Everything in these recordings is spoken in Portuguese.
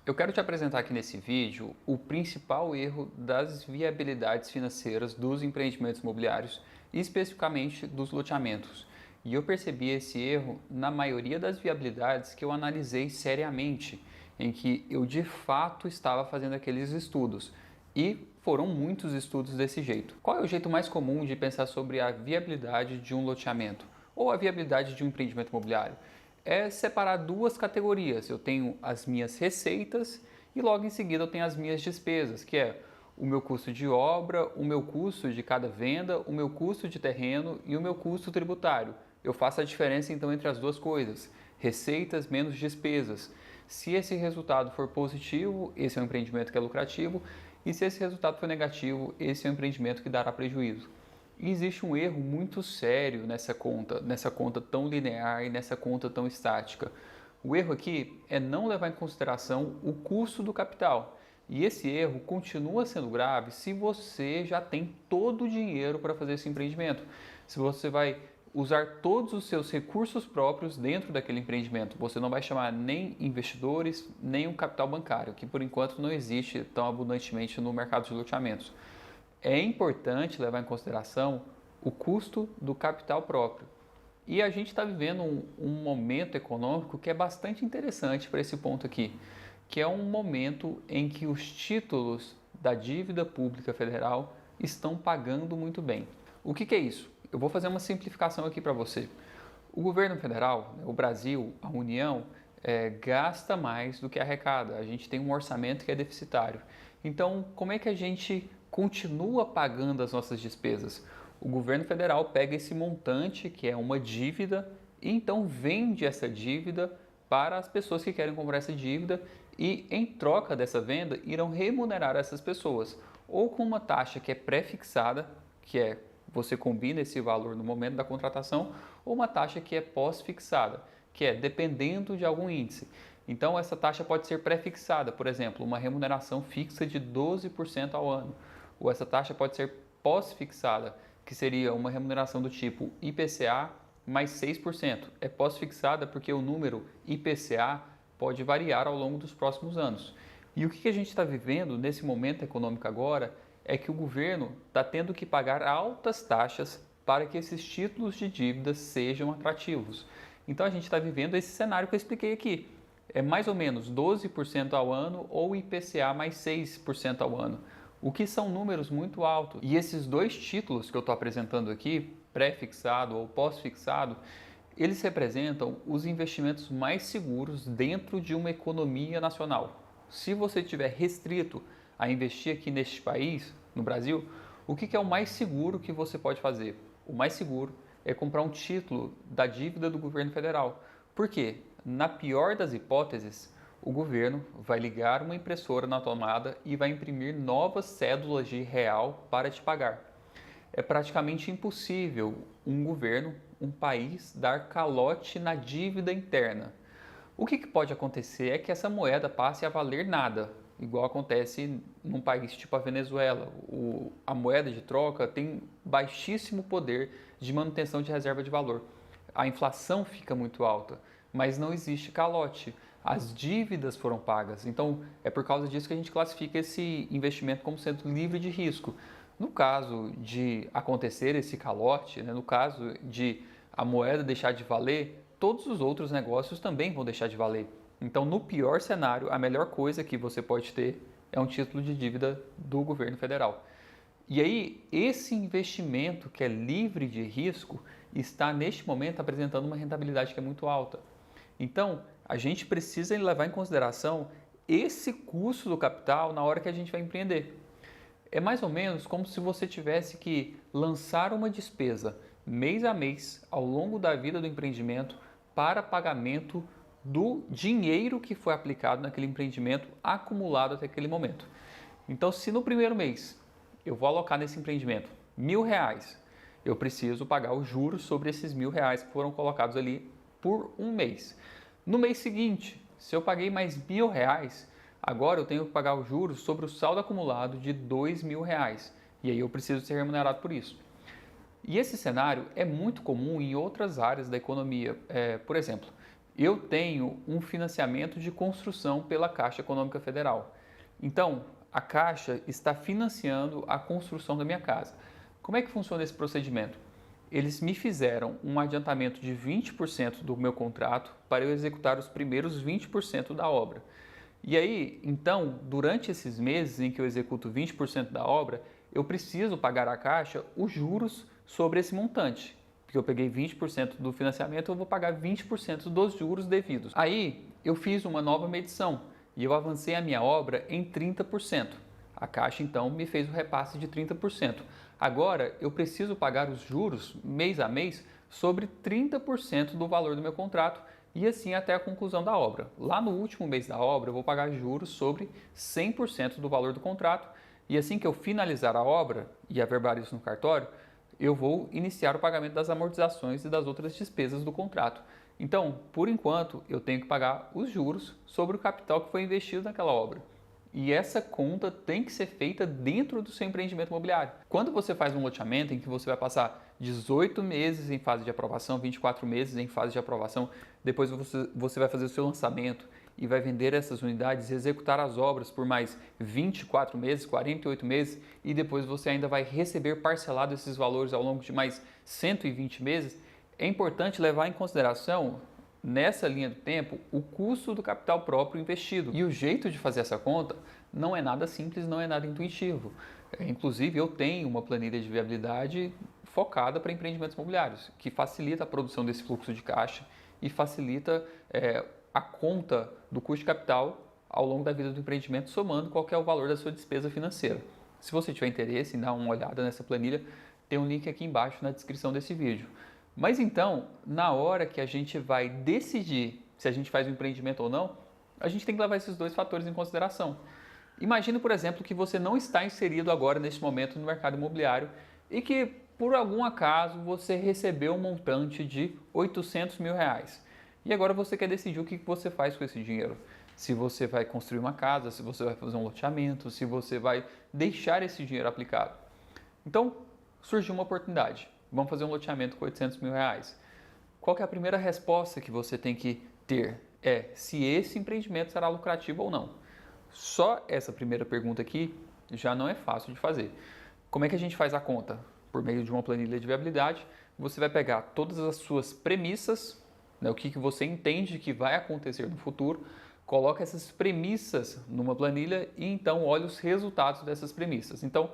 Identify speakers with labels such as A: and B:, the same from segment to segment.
A: Eu quero te apresentar aqui nesse vídeo o principal erro das viabilidades financeiras dos empreendimentos imobiliários, e especificamente dos loteamentos. E eu percebi esse erro na maioria das viabilidades que eu analisei seriamente, em que eu de fato estava fazendo aqueles estudos. E foram muitos estudos desse jeito. Qual é o jeito mais comum de pensar sobre a viabilidade de um loteamento ou a viabilidade de um empreendimento imobiliário? É separar duas categorias. Eu tenho as minhas receitas e logo em seguida eu tenho as minhas despesas, que é o meu custo de obra, o meu custo de cada venda, o meu custo de terreno e o meu custo tributário. Eu faço a diferença então entre as duas coisas, receitas menos despesas. Se esse resultado for positivo, esse é um empreendimento que é lucrativo, e se esse resultado for negativo, esse é um empreendimento que dará prejuízo. E existe um erro muito sério nessa conta tão linear e nessa conta tão estática. O erro aqui é não levar em consideração o custo do capital. E esse erro continua sendo grave se você já tem todo o dinheiro para fazer esse empreendimento. Se você vai usar todos os seus recursos próprios dentro daquele empreendimento. Você não vai chamar nem investidores, nem um capital bancário, que por enquanto não existe tão abundantemente no mercado de loteamentos. É importante levar em consideração o custo do capital próprio. E a gente está vivendo um momento econômico que é bastante interessante para esse ponto aqui, que é um momento em que os títulos da dívida pública federal estão pagando muito bem. O que é isso? Eu vou fazer uma simplificação aqui para você. O governo federal, o Brasil, a União, gasta mais do que arrecada. A gente tem um orçamento que é deficitário. Então, como é que a gente continua pagando as nossas despesas? O governo federal pega esse montante, que é uma dívida, e então vende essa dívida para as pessoas que querem comprar essa dívida e, em troca dessa venda, irão remunerar essas pessoas ou com uma taxa que é pré-fixada, que é você combina esse valor no momento da contratação, ou uma taxa que é pós-fixada, que é dependendo de algum índice. Então, essa taxa pode ser pré-fixada, por exemplo, uma remuneração fixa de 12% ao ano. Ou essa taxa pode ser pós-fixada, que seria uma remuneração do tipo IPCA mais 6%. É pós-fixada porque o número IPCA pode variar ao longo dos próximos anos. E o que a gente está vivendo nesse momento econômico agora é que o governo está tendo que pagar altas taxas para que esses títulos de dívida sejam atrativos. Então a gente está vivendo esse cenário que eu expliquei aqui. É mais ou menos 12% ao ano ou IPCA mais 6% ao ano, o que são números muito altos. E esses dois títulos que eu estou apresentando aqui, pré-fixado ou pós-fixado, eles representam os investimentos mais seguros dentro de uma economia nacional. Se você estiver restrito a investir aqui neste país, no Brasil, o que é o mais seguro que você pode fazer? O mais seguro é comprar um título da dívida do governo federal. Por quê? Na pior das hipóteses, o governo vai ligar uma impressora na tomada e vai imprimir novas cédulas de real para te pagar. É praticamente impossível um governo, um país, dar calote na dívida interna. O que pode acontecer é que essa moeda passe a valer nada, igual acontece num país tipo a Venezuela. A moeda de troca tem baixíssimo poder de manutenção de reserva de valor. A inflação fica muito alta, mas não existe calote. As dívidas foram pagas. Então, é por causa disso que a gente classifica esse investimento como sendo livre de risco. No caso de acontecer esse calote, no caso de a moeda deixar de valer, todos os outros negócios também vão deixar de valer. Então, no pior cenário, a melhor coisa que você pode ter é um título de dívida do governo federal. E aí, esse investimento que é livre de risco está neste momento apresentando uma rentabilidade que é muito alta. Então, a gente precisa levar em consideração esse custo do capital na hora que a gente vai empreender. É mais ou menos como se você tivesse que lançar uma despesa mês a mês ao longo da vida do empreendimento para pagamento do dinheiro que foi aplicado naquele empreendimento acumulado até aquele momento. Então, se no primeiro mês eu vou alocar nesse empreendimento R$ 1.000, eu preciso pagar os juros sobre esses R$ 1.000 que foram colocados ali por um mês. No mês seguinte, se eu paguei mais R$ 1.000, agora eu tenho que pagar os juros sobre o saldo acumulado de R$ 2.000. E aí eu preciso ser remunerado por isso. E esse cenário é muito comum em outras áreas da economia. Por exemplo, eu tenho um financiamento de construção pela Caixa Econômica Federal. Então, a Caixa está financiando a construção da minha casa. Como é que funciona esse procedimento? Eles me fizeram um adiantamento de 20% do meu contrato para eu executar os primeiros 20% da obra. E aí, então, durante esses meses em que eu executo 20% da obra, eu preciso pagar à Caixa os juros sobre esse montante. Porque eu peguei 20% do financiamento, eu vou pagar 20% dos juros devidos. Aí, eu fiz uma nova medição e eu avancei a minha obra em 30%. A Caixa, então, me fez o repasse de 30%. Agora, eu preciso pagar os juros mês a mês sobre 30% do valor do meu contrato e assim até a conclusão da obra. Lá no último mês da obra, eu vou pagar juros sobre 100% do valor do contrato e assim que eu finalizar a obra e averbar isso no cartório, eu vou iniciar o pagamento das amortizações e das outras despesas do contrato. Então, por enquanto, eu tenho que pagar os juros sobre o capital que foi investido naquela obra. E essa conta tem que ser feita dentro do seu empreendimento imobiliário. Quando você faz um loteamento em que você vai passar 18 meses em fase de aprovação, 24 meses em fase de aprovação, depois você vai fazer o seu lançamento e vai vender essas unidades e executar as obras por mais 24 meses, 48 meses e depois você ainda vai receber parcelado esses valores ao longo de mais 120 meses, é importante levar em consideração nessa linha do tempo o custo do capital próprio investido. E o jeito de fazer essa conta não é nada simples, não é nada intuitivo. Inclusive, eu tenho uma planilha de viabilidade focada para empreendimentos imobiliários, que facilita a produção desse fluxo de caixa e facilita a conta do custo de capital ao longo da vida do empreendimento, somando qual que é o valor da sua despesa financeira. Se você tiver interesse em dar uma olhada nessa planilha, tem um link aqui embaixo na descrição desse vídeo. Mas então, na hora que a gente vai decidir se a gente faz um empreendimento ou não, a gente tem que levar esses dois fatores em consideração. Imagine, por exemplo, que você não está inserido agora, neste momento, no mercado imobiliário e que, por algum acaso, você recebeu um montante de R$800 mil. E agora você quer decidir o que você faz com esse dinheiro. Se você vai construir uma casa, se você vai fazer um loteamento, se você vai deixar esse dinheiro aplicado. Então, surgiu uma oportunidade. Vamos fazer um loteamento com R$800 mil. Qual que é a primeira resposta que você tem que ter? É se esse empreendimento será lucrativo ou não. Só essa primeira pergunta aqui já não é fácil de fazer. Como é que a gente faz a conta? Por meio de uma planilha de viabilidade, você vai pegar todas as suas premissas, né, o que você entende que vai acontecer no futuro, coloca essas premissas numa planilha e então olha os resultados dessas premissas. Então,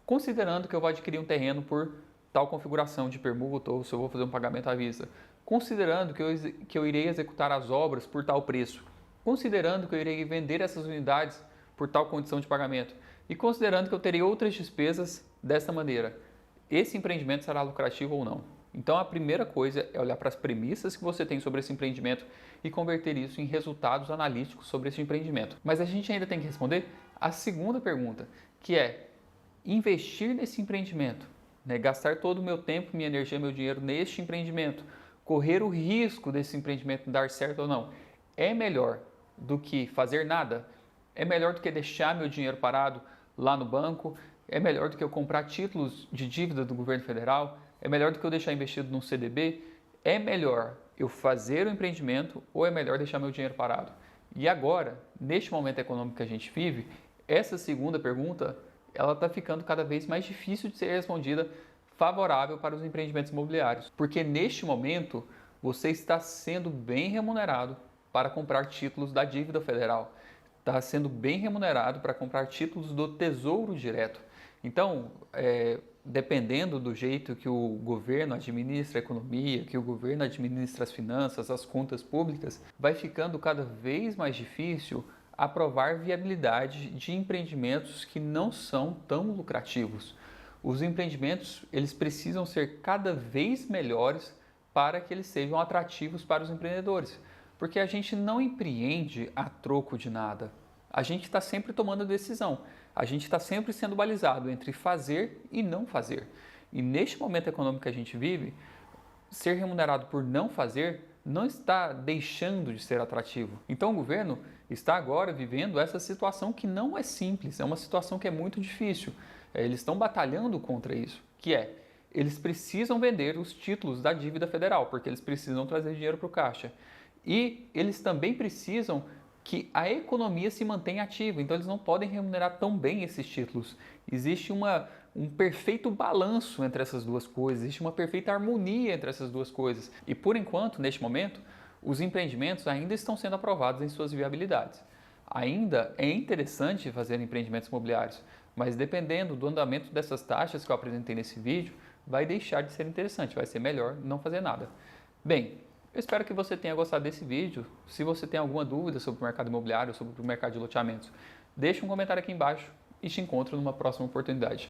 A: considerando que eu vou adquirir um terreno por tal configuração de permuta ou se eu vou fazer um pagamento à vista, considerando que eu irei executar as obras por tal preço, considerando que eu irei vender essas unidades por tal condição de pagamento e considerando que eu terei outras despesas desta maneira, esse empreendimento será lucrativo ou não? Então a primeira coisa é olhar para as premissas que você tem sobre esse empreendimento e converter isso em resultados analíticos sobre esse empreendimento. Mas a gente ainda tem que responder a segunda pergunta, que é investir nesse empreendimento, né? Gastar todo o meu tempo, minha energia, meu dinheiro neste empreendimento, correr o risco desse empreendimento dar certo ou não, é melhor do que fazer nada? É melhor do que deixar meu dinheiro parado lá no banco? É melhor do que eu comprar títulos de dívida do governo federal? É melhor do que eu deixar investido num CDB? É melhor eu fazer o empreendimento ou é melhor deixar meu dinheiro parado? E agora, neste momento econômico que a gente vive, essa segunda pergunta ela está ficando cada vez mais difícil de ser respondida favorável para os empreendimentos imobiliários. Porque neste momento você está sendo bem remunerado para comprar títulos da dívida federal. Está sendo bem remunerado para comprar títulos do Tesouro Direto. Então, dependendo do jeito que o governo administra a economia, que o governo administra as finanças, as contas públicas, vai ficando cada vez mais difícil aprovar viabilidade de empreendimentos que não são tão lucrativos. Os empreendimentos eles precisam ser cada vez melhores para que eles sejam atrativos para os empreendedores, porque a gente não empreende a troco de nada. A gente está sempre tomando decisão, a gente está sempre sendo balizado entre fazer e não fazer. E neste momento econômico que a gente vive, ser remunerado por não fazer não está deixando de ser atrativo. Então o governo está agora vivendo essa situação que não é simples, é uma situação que é muito difícil. Eles estão batalhando contra isso, que é, eles precisam vender os títulos da dívida federal, porque eles precisam trazer dinheiro para o caixa. E eles também precisam que a economia se mantenha ativa, então eles não podem remunerar tão bem esses títulos. Existe um perfeito balanço entre essas duas coisas, existe uma perfeita harmonia entre essas duas coisas. E por enquanto, neste momento, os empreendimentos ainda estão sendo aprovados em suas viabilidades. Ainda é interessante fazer empreendimentos imobiliários, mas dependendo do andamento dessas taxas que eu apresentei nesse vídeo, vai deixar de ser interessante, vai ser melhor não fazer nada. Bem, eu espero que você tenha gostado desse vídeo. Se você tem alguma dúvida sobre o mercado imobiliário, sobre o mercado de loteamentos, deixe um comentário aqui embaixo e te encontro numa próxima oportunidade.